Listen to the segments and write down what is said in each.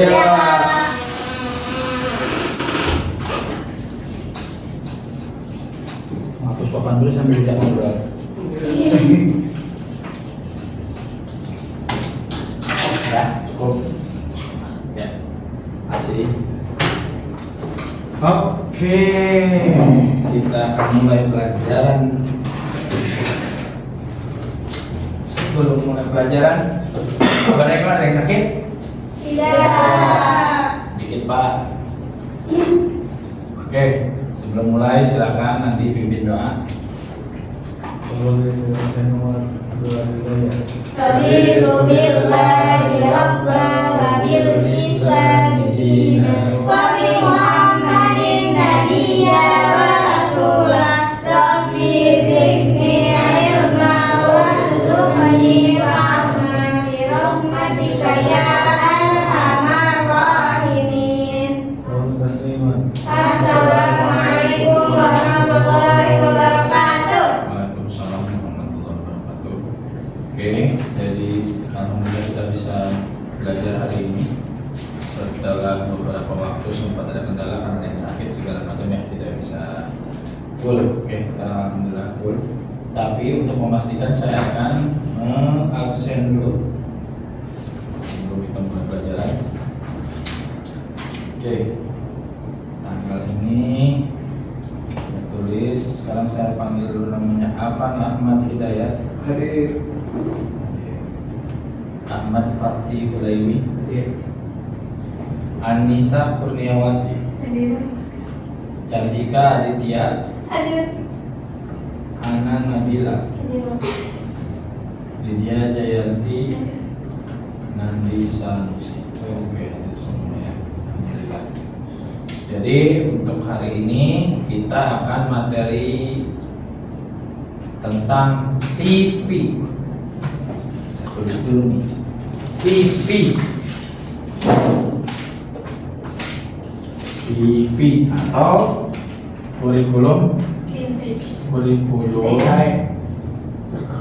Iya. Hapus papan dulu sambil kita ngobrol. Ya, cukup. Ya. Asih. Oke, kita akan mulai pelajaran. Sebelum mulai pelajaran, kabarnya ada yang sakit? Tidak. Dikit Pak. Oke, sebelum mulai silakan nanti pimpin doa. Raditu billahi rabban wa bil islami dinan wa bi Muhammadin nabiyya wa rasula rabbi zidni ilma warzuqni rahmah bi rahmatika ya arhamar rahimin. Assalamualaikum warahmatullahi wabarakatuh. Waalaikumsalam warahmatullahi wabarakatuh. Oke, jadi alhamdulillah kita bisa belajar hari ini. Setelah beberapa waktu sempat ada kendala karena ada yang sakit segala macam yang tidak bisa full. Oke, sekarang alhamdulillah full. Tapi untuk memastikan saya akan absen dulu sebelum kita mulai pelajaran. Oke, tanggal ini saya tulis. Sekarang saya panggil dulu namanya Afan Ahmad Hidayat. Hadir. Ahmad Fatih Hulaiwi. Anissa Kurniawati. Hadir. Cantika Aditya. Hadir. Ana Nabila. Hadir. Lydia Jayanti. Nandi Sanusi. Oke, hadir semua ya. Alhamdulillah. Jadi untuk hari ini kita akan materi tentang CV. Saya tulis dulu nih. CV. CV atau kurikulum Vintage.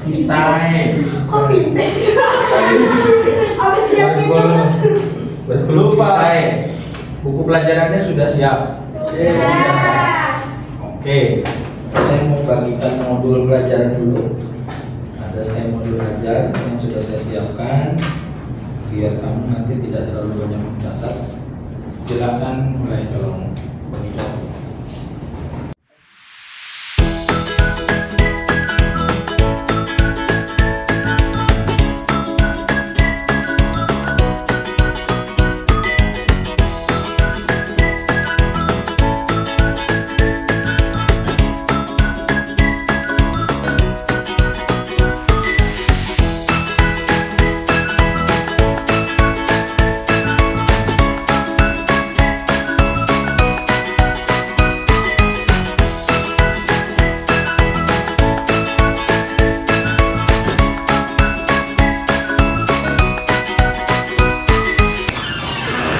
vitae. Kok vintage? Habis lihat itu mas. Kurikulum vitae. Buku pelajarannya sudah siap. Sudah. Oke, saya mau bagikan modul pelajaran dulu. Ada saya modul pelajaran yang sudah saya siapkan biar kamu nanti tidak terlalu banyak mencatat. Silakan mulai tolong bagikan.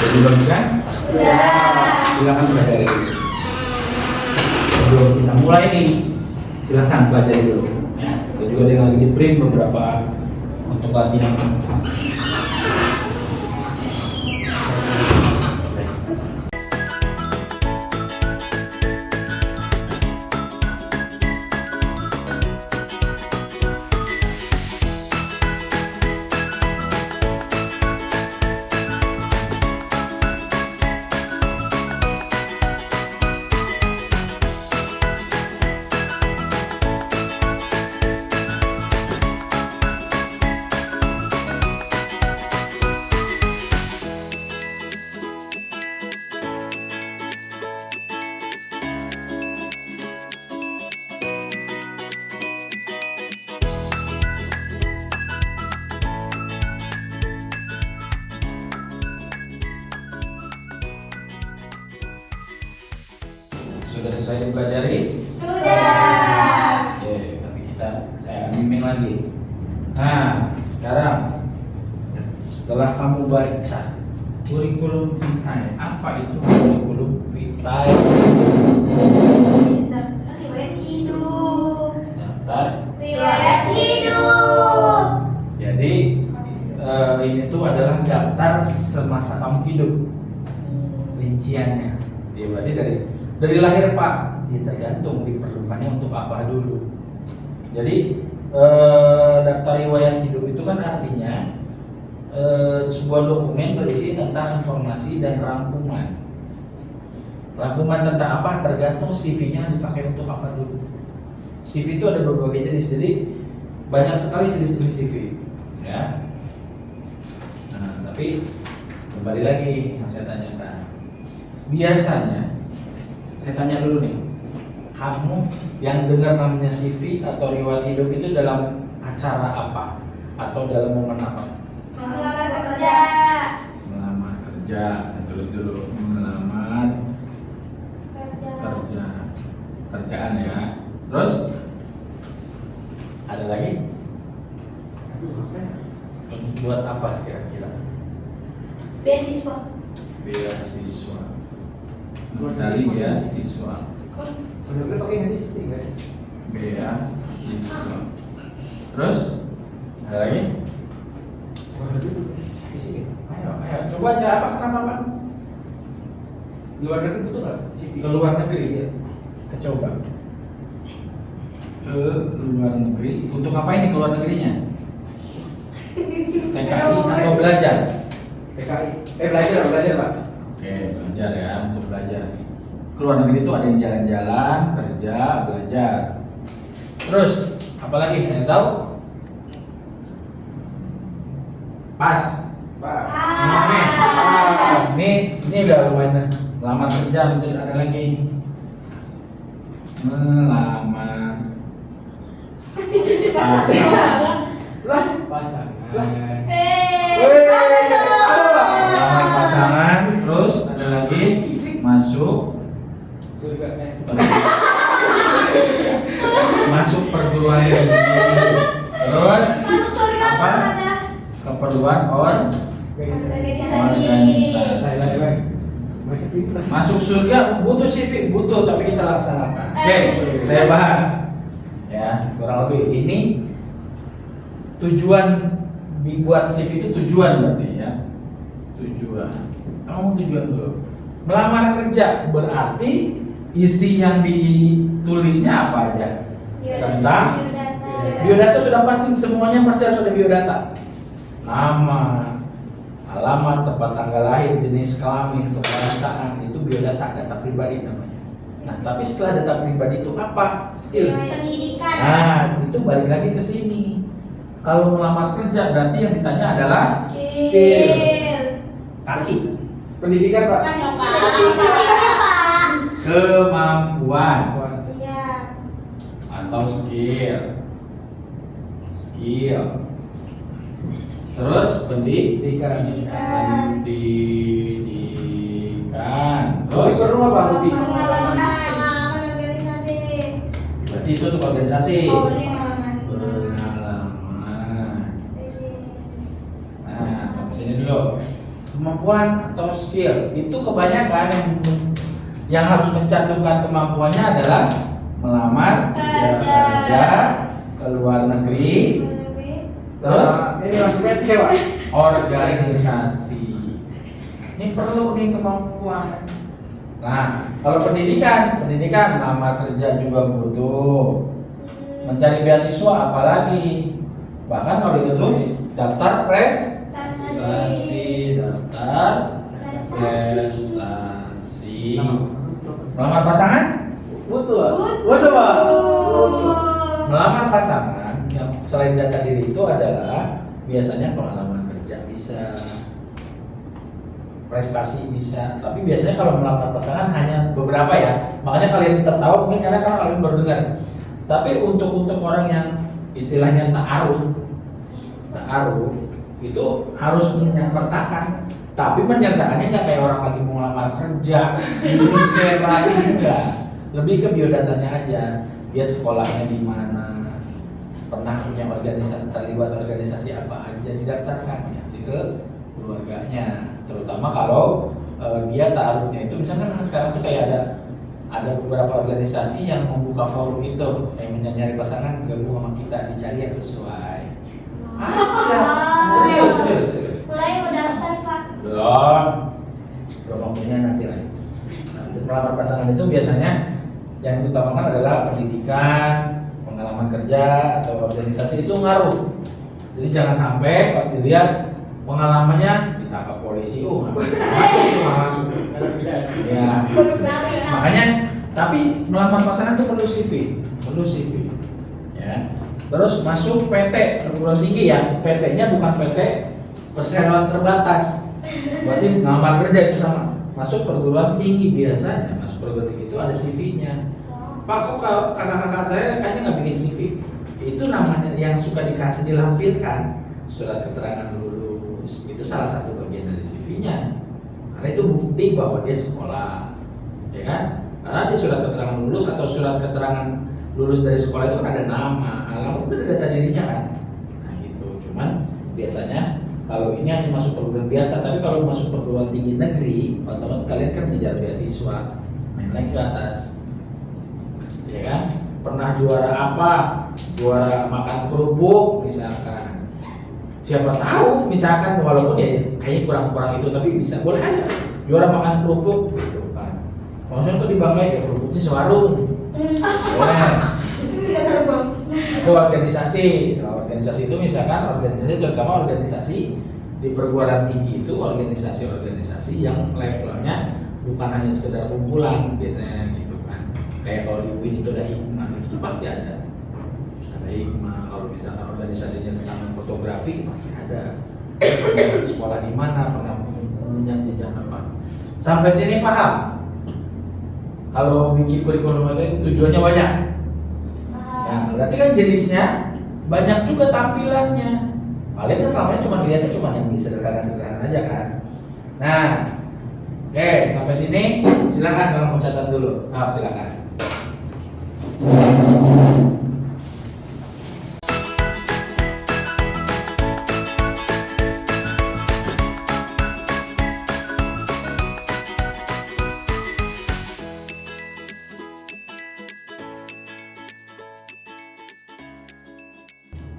Jadi bagus kan? Sudah. Silakan pelajari. Sebelum kita mulai nih, silakan pelajari dulu. Ya, kita juga ada yang lagi di print beberapa untuk latihan. Sudah selesai dipelajari? Sudah. Oke, tapi saya akan bimbing lagi. Nah, sekarang setelah kamu baca kurikulum vitae, apa itu kurikulum vitae? Daftar riwayat hidup. Daftar. Riwayat hidup. Jadi ini tuh adalah daftar semasa kamu hidup, rinciannya. Ya, berarti dari lahir Pak, ya tergantung diperlukannya untuk apa dulu. Jadi daftar riwayat hidup itu kan artinya sebuah dokumen berisi tentang informasi dan rangkuman. Rangkuman tentang apa tergantung CV-nya dipakai untuk apa dulu. CV itu ada berbagai jenis, jadi banyak sekali jenis-jenis CV, ya. Nah, tapi kembali lagi yang saya tanyakan. Biasanya saya tanya dulu nih, kamu yang dengar namanya CV atau riwayat hidup itu dalam acara apa atau dalam momen apa? Melamar kerja. Melamar kerja, terus dulu melamar kerjaan ya. Terus ada lagi? Buat apa kira-kira? Beasiswa. Beasiswa. Mencari beasiswa. Bener-bener pakai nggak sih? Enggak. Beasiswa. Terus ada lagi? Wah, itu di sini. Ayo, coba aja apa kenapa Pak? Luar negeri butuh nggak? CV? Ke luar negeri. Iya. Kita coba. Ke luar negeri. Untuk apa ini ke luar negerinya? TKI atau belajar? PKI. Belajar Pak. Oke, belajar ya, untuk belajar. Ke luar negeri itu ada yang jalan-jalan, kerja, belajar. Terus, apalagi yang tahu? Pas. Pas. Ini udah lumayan. Lamar kerja, mencari ada lagi. Melamar pasangan. Melamar pasangan, terus ada lagi masuk masuk perguruan tinggi. Terus apa? Keperluan organisasi. Masuk surga butuh CV, butuh, tapi kita laksanakan. Oke, saya bahas. Ya, kurang lebih ini tujuan dibuat CV itu tujuan berarti ya. Tujuan. Kamu tujuan dulu. Melamar kerja berarti isi yang ditulisnya apa aja? Tentang biodata sudah pasti, semuanya pasti harus ada biodata. Nama, alamat, tempat tanggal lahir, jenis kelamin, kebangsaan, itu biodata, data pribadi namanya. Nah, tapi setelah data pribadi itu apa? Skill. Pendidikan. Nah, itu balik lagi ke sini. Kalau melamar kerja berarti yang ditanya adalah Skill. kaki, Pendidikan Pak. Kan ya Pak. kemampuan Iya. atau skill. Terus pendidikan. Terus Perlu apa lebih? Pengalaman organisasi. berarti itu tuh organisasi. Oh, ini pengalaman. Pengalaman. Nah, sampai sini dulu. Kemampuan atau skill itu kebanyakan yang harus mencantumkan kemampuannya adalah melamar kerja ke luar negeri. Terus Ini masih PT Pak. organisasi. Ini perlu nih kemampuan. Nah, kalau pendidikan melamar kerja juga butuh. Mencari beasiswa apalagi. Bahkan kalau itu tuh daftar prestasi, daftar prestasi. Melamar pasangan? Butuh Pak. Melamar pasangan yang selain data diri itu adalah biasanya pengalaman kerja bisa, prestasi bisa, tapi biasanya kalau melamar pasangan hanya beberapa ya. Makanya kalian tertawa mungkin karena kalian baru dengar. Tapi untuk orang yang istilahnya ta'aruf itu harus menyertakan. Tapi menyertakannya nggak kayak orang lagi mau melamar kerja, lagi enggak. Lebih ke biodatanya aja. Dia sekolahnya di mana, pernah punya organisasi, terlibat organisasi apa aja, didaftarkan kasih ke keluarganya. Terutama kalau dia ta'arufnya itu misalkan sekarang tuh kayak ada beberapa organisasi yang membuka forum itu, kayak mencari pasangan gabung sama kita, dicari yang sesuai. Serius. Mulai belum waktunya nanti lagi. Nah, untuk melamar pasangan itu biasanya yang diutamakan adalah pendidikan, pengalaman kerja atau organisasi itu ngaruh. Jadi jangan sampai pas dilihat pengalamannya ditangkap polisi, masuk. Ya. Makanya, tapi melamar pasangan itu perlu CV. Ya. Terus masuk PT perguruan tinggi ya, PT-nya bukan PT perseroan terbatas. Berarti ngelamar kerja itu sama. Masuk perguruan tinggi biasanya, masuk perguruan tinggi itu ada CV-nya. Pak, kok kakak-kakak saya kayaknya nggak bikin CV? Itu namanya yang suka dikasih dilampirkan, surat keterangan lulus. Itu salah satu bagian dari CV-nya. Karena itu bukti bahwa dia sekolah, ya kan? Karena di surat keterangan lulus atau surat keterangan lulus dari sekolah itu kan ada nama, alamat, itu ada data dirinya kan. Nah itu, cuman biasanya kalau ini hanya masuk perguruan biasa, tapi kalau masuk perguruan tinggi negeri, otomatis kalian kan mengejar beasiswa, main naik ke atas, ya kan? Pernah juara apa? Juara makan kerupuk misalkan. Siapa tahu, misalkan walaupun ya kayaknya kurang-kurang itu, tapi bisa boleh aja juara makan kerupuk gitu kan. Maksudnya kok dibanggain ya kerupuknya sewarung. Boleh. Bisa terbang. Itu organisasi. Nah, organisasi itu misalkan organisasi, terutama organisasi di perguruan tinggi itu organisasi-organisasi yang levelnya bukan hanya sekedar kumpulan biasanya gitu kan. Kayak kalau di UIN itu ada hikmah, itu tuh pasti ada. Ada hikmah. Kalau misalkan organisasinya tentang fotografi pasti ada. Sekolah di mana, pernah mengenyam jenjang apa. Sampai sini paham? Kalau bikin kurikulum itu tujuannya banyak. Nah, berarti kan jenisnya banyak juga tampilannya. Paling kan selama ini cuma lihatnya cuma yang sederhana-sederhana aja kan. Nah, oke, sampai sini silakan kalau mau catat dulu. Nah, silakan.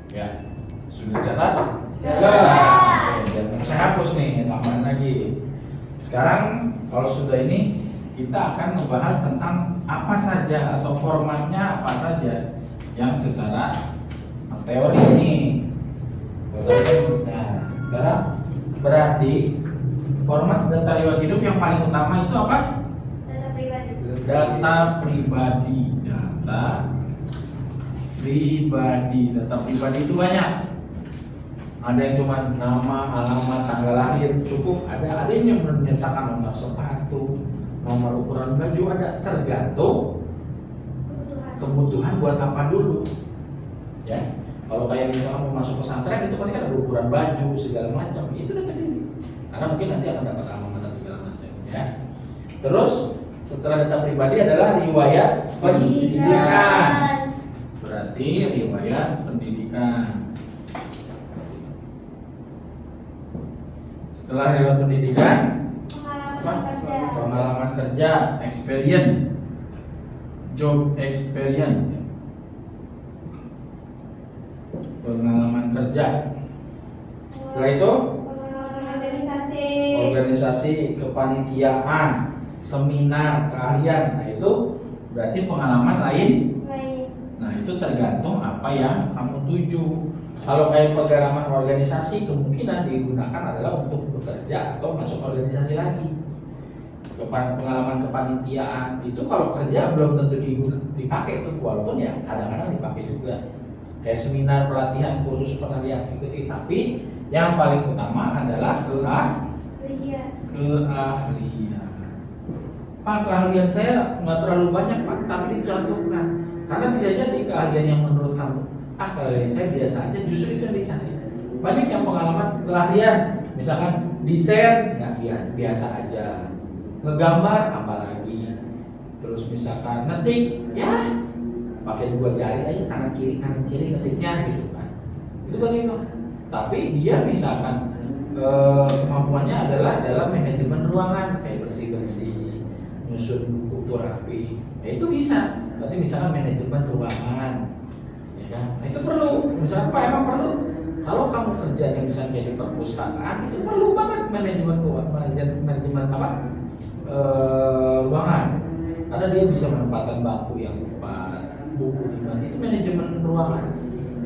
Ya, sudah catat? Sudah. Oke, jangan saya hapus nih, tambahan lagi. Sekarang kalau sudah ini kita akan membahas tentang apa saja atau formatnya apa saja yang secara teori ini. Nah, sekarang berarti format data riwayat hidup yang paling utama itu apa? Data pribadi. Data pribadi. Data pribadi itu banyak. Ada yang cuma nama, alamat, tanggal lahir cukup. Ada yang menyertakan nomor sepatu, nomor ukuran baju, ada tergantung kebutuhan buat apa dulu. Ya, kalau kayak misalnya mau masuk pesantren itu pasti kan ada ukuran baju segala macam. Itu data diri. Karena mungkin nanti akan dapat alamat dan segala macam. Ya. Terus setelah data pribadi adalah riwayat pendidikan. Berarti riwayat pendidikan. Setelah riwayat pendidikan, pengalaman kerja, experience, job experience, pengalaman kerja. Setelah itu, organisasi kepanitiaan, seminar, keahlian. Nah itu berarti pengalaman lain. Nah itu tergantung apa yang kamu tuju. Kalau kayak pengalaman organisasi kemungkinan digunakan adalah untuk bekerja atau masuk organisasi lagi. Pengalaman kepanitiaan itu kalau kerja belum tentu dipakai tuh, walaupun ya kadang-kadang dipakai juga. Kayak seminar pelatihan khusus pernah diikuti, tapi yang paling utama adalah keahlian. Pak, keahlian saya nggak terlalu banyak Pak, tapi dicontohkan. Karena bisa jadi keahlian yang menurut kamu, keahlian saya biasa aja, justru itu yang dicari. Banyak yang pengalaman keahlian, misalkan desain nggak biasa aja, ngegambar apalagi, terus misalkan ngetik, ya pakai 2 jari aja kanan kiri ketiknya gitu kan. Itu bagaimana? Tapi dia misalkan kemampuannya adalah dalam manajemen ruangan, kayak bersih-bersih, nyusun buku tuh rapi, ya itu bisa. Berarti misalkan manajemen ruangan, ya kan? Nah itu perlu. Misalkan Pak emang perlu Kalau kamu kerjanya misalnya kayak di perpustakaan, itu perlu banget manajemen keuangan, manajemen apa? Ruangan. Karena dia bisa menempatkan bangku yang tepat, buku di mana, itu manajemen ruangan.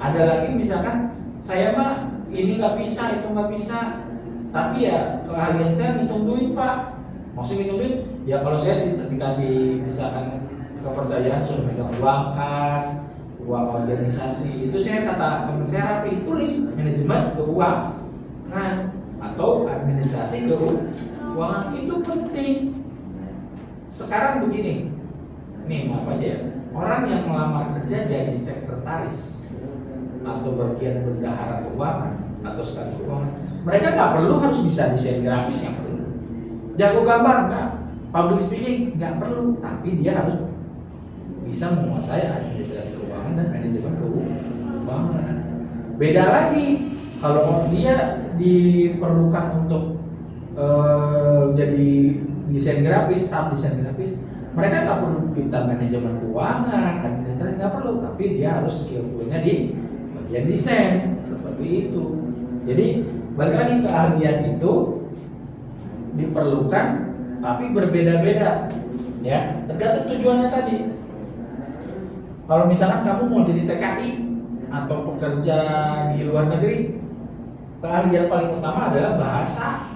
Ada lagi misalkan saya mah ini nggak bisa, itu nggak bisa, tapi ya keahlian saya ngitung duit pak. Maksudnya ngitung duit, ya kalau saya dikasih misalkan kepercayaan sudah megang uang kas, uang organisasi, itu saya kata teman saya rapi tulis manajemen keuangan atau administrasi keuangan, itu penting. Sekarang begini, nih maaf aja ya, orang yang melamar kerja jadi sekretaris atau bagian bendahara keuangan atau staf keuangan, mereka nggak perlu harus bisa desain grafis, nggak perlu, jago gambar nggak, public speaking nggak perlu, tapi dia harus bisa menguasai administrasi keuangan dan manajemen keuangan. Beda lagi kalau dia diperlukan untuk jadi desain grafis, staf desain grafis, mereka nggak perlu pintar manajemen keuangan, administrasi nggak perlu, tapi dia harus skillfulnya di bagian desain seperti itu. Jadi balik lagi, keahlian itu diperlukan, tapi berbeda-beda, ya tergantung tujuannya tadi. Kalau misalkan kamu mau jadi TKI atau pekerja di luar negeri, keahlian paling utama adalah bahasa.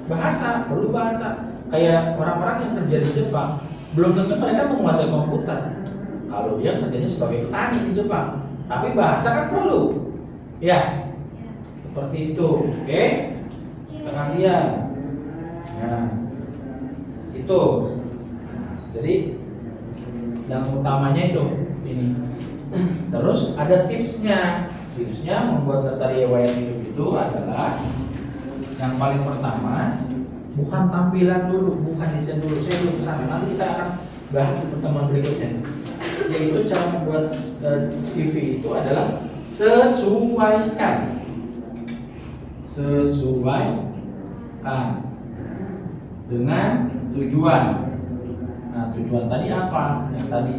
Bahasa, perlu bahasa. Kayak orang-orang yang kerja di Jepang, belum tentu mereka menguasai komputer kalau dia kerjanya sebagai petani di Jepang, tapi bahasa kan perlu, ya seperti itu. Oke, keahlian. Nah itu, jadi yang utamanya itu ini. Terus ada tipsnya. Tipsnya membuat daftar riwayat hidup itu adalah yang paling pertama, bukan tampilan dulu, bukan desain dulu. Saya belum kesana. Nanti kita akan bahas di pertemuan berikutnya. Yaitu cara membuat CV itu adalah sesuaikan dengan tujuan. Nah, tujuan tadi apa? Yang tadi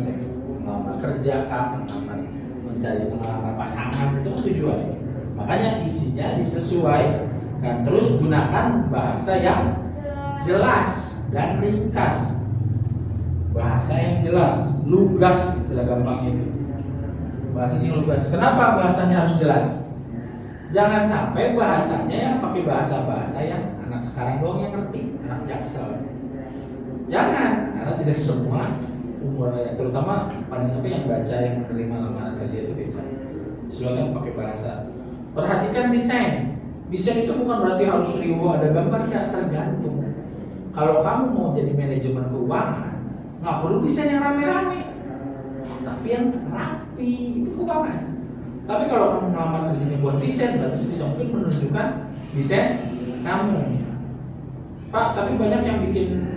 melamar kerja, mencari pengalaman pasangan, itu tujuan. Makanya isinya disesuaikan. Terus gunakan bahasa yang jelas dan ringkas. Bahasa yang jelas, lugas istilah gampangnya itu. Bahasanya lugas. Kenapa bahasanya harus jelas? Jangan sampai bahasanya yang pakai bahasa-bahasa yang anak sekarang doang yang ngerti, anak Jaksel. Jangan, karena tidak semua umurnya, terutama paling apa yang baca, yang menerima lamaran kerja itu beda. Silakan pakai bahasa. Perhatikan desain. Desain itu bukan berarti harus riuh ada gambarnya, tergantung. Kalau kamu mau jadi manajemen keuangan, nggak perlu desain yang rame-rame, tapi yang rapi, itu keuangan. Tapi kalau kamu melamar kerjanya buat desain, berarti sebisa mungkin menunjukkan desain kamu. Pak, tapi banyak yang bikin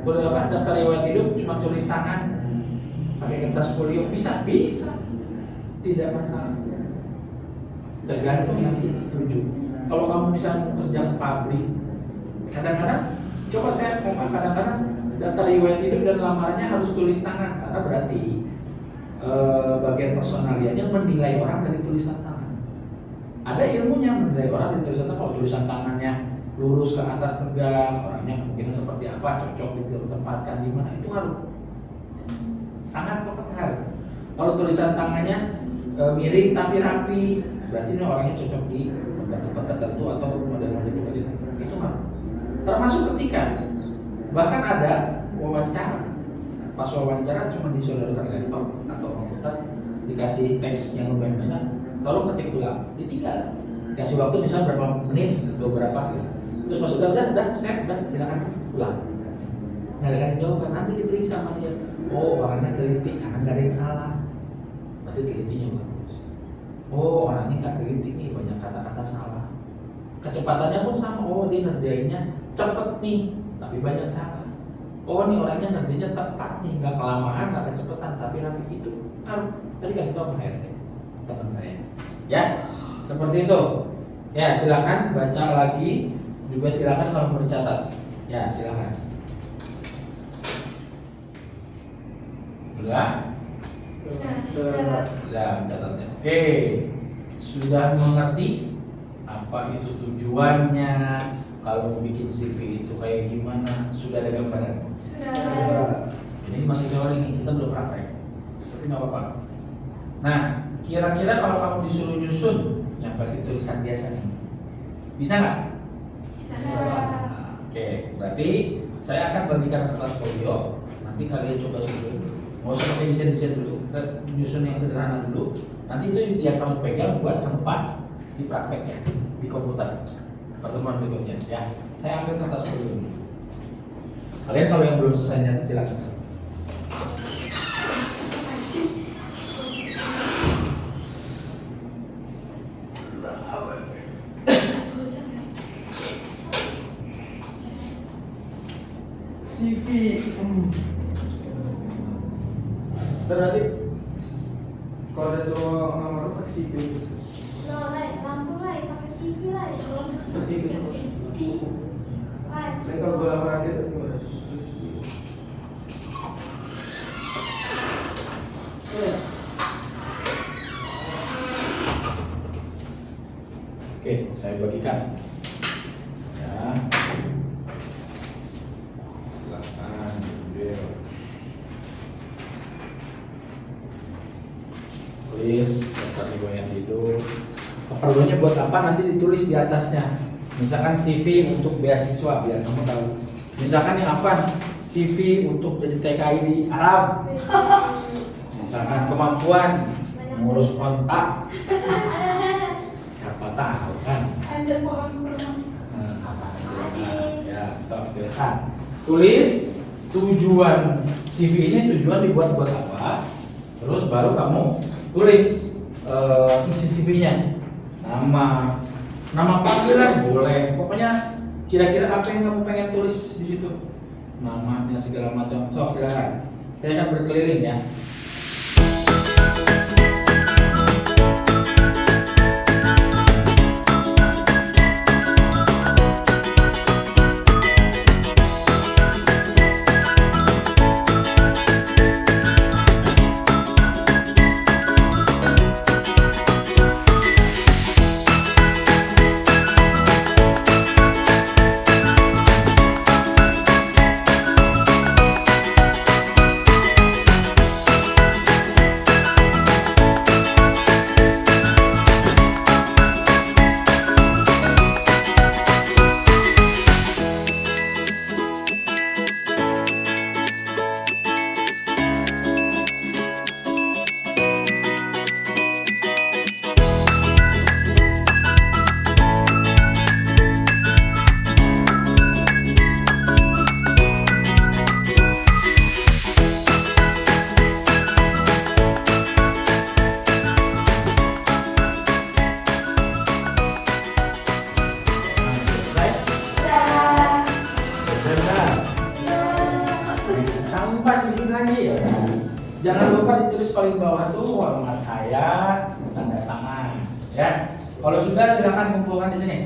daftar riwayat hidup cuma tulis tangan, pakai kertas folio, bisa, tidak masalah. Tergantung yang dituju. Kalau kamu misalnya mau kerja ke pabrik, kadang-kadang daftar riwayat hidup dan lamarnya harus tulis tangan, karena berarti bagian personaliannya menilai orang dari tulisan tangan. Ada ilmunya menilai orang dari tulisan tangan. Kalau tulisan tangannya lurus ke atas tegak, orangnya kemungkinan seperti apa, cocok ditempatkan di mana, itu ngaruh, sangat berpengaruh. Kalau tulisan tangannya miring tapi rapi, berarti ini orangnya cocok di tempat-tempat tertentu atau model-model pekerjaan, itu ngaruh. Termasuk ketika bahkan ada wawancara, pas wawancara cuma disodorkan laptop atau komputer, dikasih teks yang lebih banyak, tolong ketik ulang, ditinggal, dikasih waktu misalnya berapa menit atau berapa gitu. Terus pas udah silakan ulang. Nggak ada jawaban, nanti diperiksa sama dia. Oh, orangnya teliti karena nggak ada yang salah, berarti telitinya bagus. Oh, orangnya nggak teliti nih, banyak kata-kata salah. Kecepatannya pun sama. Oh, dia ngerjainnya cepet nih, tapi banyak salah. Oh, nih orangnya ngerjainnya tepat nih, nggak kelamaan, nggak kecepatan, tapi rapi. Itu saya dikasih tahu sama HRD teman saya. Ya, seperti itu. Ya, silakan baca lagi. Juga silakan kalau mau dicatat. Ya, silakan. Udah catatnya. Oke. sudah mengerti apa itu tujuannya, kalau mau bikin CV itu kayak gimana, sudah ada gambaran? Sudah. Ini masih teori ini, kita belum praktek, tapi nggak apa-apa. Nah, kira-kira kalau kamu disuruh nyusun, yang pasti tulisan biasa nih, bisa nggak? Bisa. Oke, berarti saya akan bagikan kertas folio. Nanti kalian coba susun. Mau pakai desain-desain dulu, nyusun yang sederhana dulu. Nanti itu yang kamu pegang buat kamu pas di prakteknya di komputer. Pertemuan berikutnya, ya. Saya ambil kertas folio dulu. Kalian kalau yang belum selesai nanti silakan. CV. Berarti kalau ada cowok ngelamar pakai CV. Langsung lah, pakai CV lah. Tapi kalau gue lamar dia tuh gimana? Oke, saya bagikan. Ya. Silakan ambil. Tulis daftar riwayat hidup. Keperluannya buat apa nanti ditulis di atasnya. Misalkan CV untuk beasiswa biar kamu tahu. Misalkan yang Afan CV untuk jadi TKI di Arab. Misalkan kemampuan ngurus kontak. Siapa tahu kan? Anjir pengangguran. Ya, silakan. Tulis tujuan CV ini, tujuan dibuat buat apa? Terus baru kamu tulis isi CV-nya. Nama panggilan boleh. Pokoknya kira-kira apa yang kamu pengen tulis di situ. Namanya segala macam. So, silakan. Saya akan berkeliling ya. Jangan lupa ditulis paling bawah tuh alamat saya, tanda tangan, ya. Kalau sudah silakan kumpulkan di sini.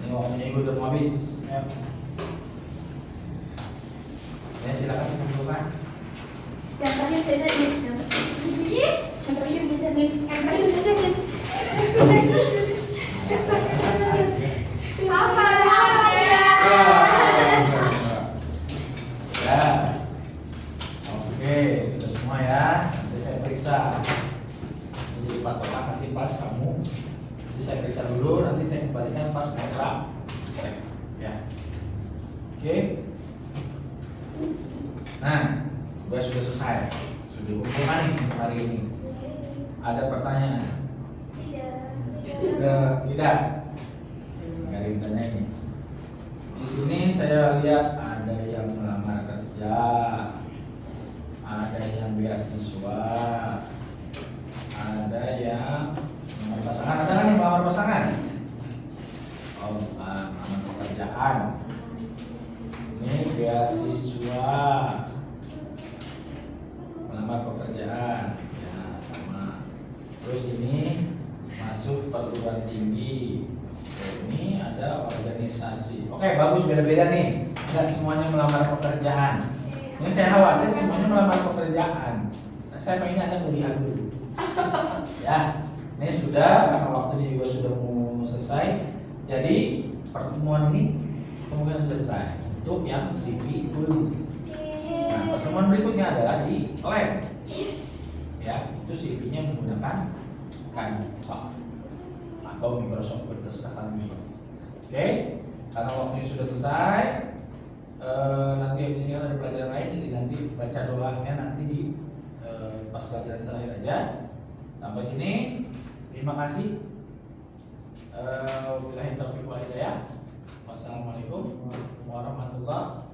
Ini waktunya ibu udah mau habis. Ya silakan kumpulkan. Yang terakhir beda nih. Yang terakhir beda nih. Yang terakhir beda nih. Apa ya? Ya. Oke, sudah semua ya. Nanti saya periksa. Ini jadi patokan nanti pas kamu. Jadi saya periksa dulu, nanti saya kembalikan pas mau praktek. Ya. Oke. Nah, sudah selesai. Sudah kumpulkan nih untuk hari ini. Ada pertanyaan? Tidak. Nggak ada yang tanya ini. Di sini saya lihat ada yang melamar kerja, ada yang beasiswa, ada yang melamar pasangan. Ada kan yang melamar pasangan? Oh, bukan, melamar pekerjaan. Ini beasiswa, melamar pekerjaan, ya sama. Terus ini masuk perguruan tinggi. Ini ada organisasi. Oke, bagus, beda-beda nih. Nggak semuanya melamar pekerjaan. Ini saya khawatir semuanya melamar pekerjaan. Nah, saya pengen Anda kuliah dulu. Ya, Ini sudah, karena waktunya juga sudah mau selesai. Jadi pertemuan ini kemungkinan selesai untuk yang CV tulis. Nah, pertemuan berikutnya adalah di lab. Ya, itu CV-nya menggunakan Canva atau Microsoft Word, terserah kalian. Oke, karena waktunya sudah selesai. Nanti habis ini kan ada pelajaran lain, jadi nanti baca doanya nanti di pas pelajaran terakhir aja. Sampai sini, terima kasih. Wabillahi taufiq wal hidayah. Wassalamualaikum warahmatullahi